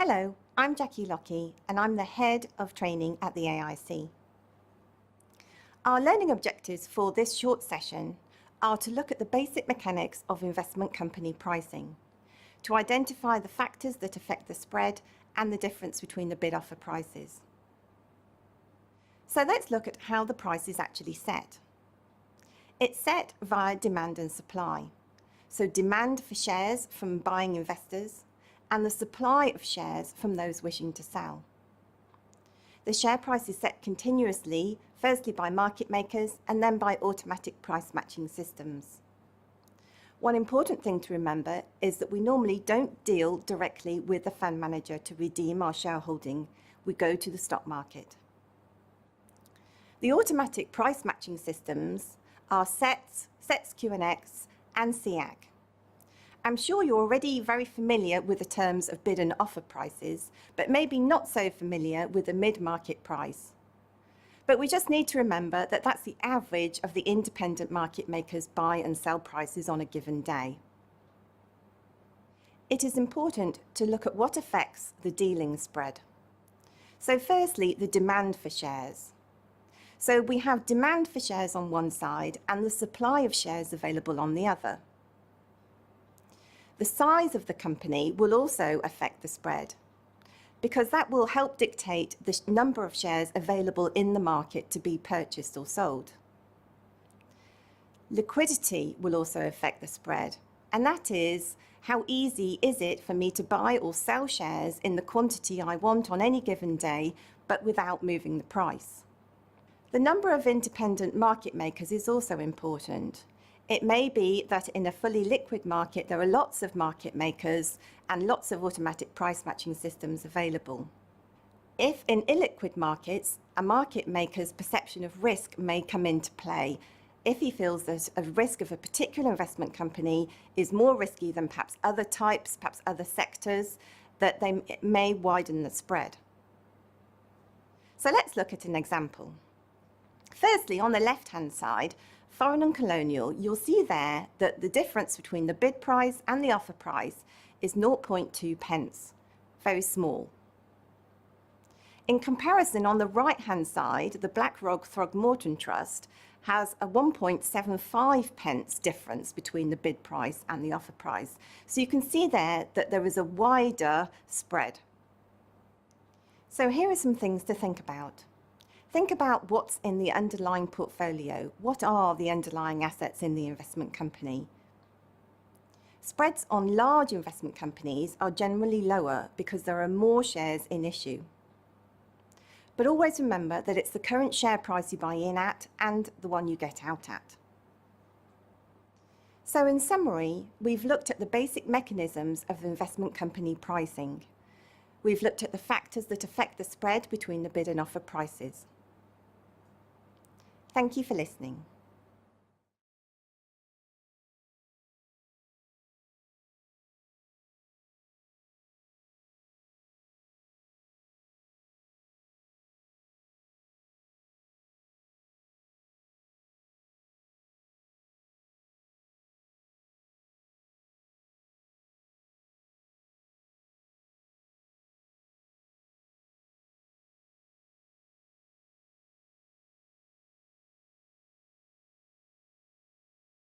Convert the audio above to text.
Hello, I'm Jackie Lockie and I'm the Head of Training at the AIC. Our learning objectives for this short session are to look at the basic mechanics of investment company pricing, to identify the factors that affect the spread and the difference between the bid-offer prices. So let's look at how the price is actually set. It's set via demand and supply. So demand for shares from buying investors and the supply of shares from those wishing to sell. The share price is set continuously, firstly by market makers and then by automatic price matching systems. One important thing to remember is that we normally don't deal directly with the fund manager to redeem our shareholding. We go to the stock market. The automatic price matching systems are SETS, QNX, and SEAC. I'm sure you're already very familiar with the terms of bid and offer prices, but maybe not so familiar with the mid-market price. But we just need to remember that that's the average of the independent market makers' buy and sell prices on a given day. It is important to look at what affects the dealing spread. So firstly, the demand for shares. So we have demand for shares on one side and the supply of shares available on the other. The size of the company will also affect the spread, because that will help dictate the number of shares available in the market to be purchased or sold. Liquidity will also affect the spread, and that is how easy is it for me to buy or sell shares in the quantity I want on any given day, but without moving the price. The number of independent market makers is also important. It may be that in a fully liquid market there are lots of market makers and lots of automatic price matching systems available. If in illiquid markets, a market maker's perception of risk may come into play if he feels that a risk of a particular investment company is more risky than perhaps other types, perhaps other sectors, that they may widen the spread. So let's look at an example. Firstly, on the left-hand side, foreign and colonial, you'll see there that the difference between the bid price and the offer price is 0.2 pence, very small. In comparison, on the right-hand side, the BlackRock Throgmorton Trust has a 1.75 pence difference between the bid price and the offer price. So you can see there that there is a wider spread. So here are some things to think about. Think about what's in the underlying portfolio. What are the underlying assets in the investment company? Spreads on large investment companies are generally lower because there are more shares in issue. But always remember that it's the current share price you buy in at and the one you get out at. So in summary, we've looked at the basic mechanisms of investment company pricing. We've looked at the factors that affect the spread between the bid and offer prices. Thank you for listening.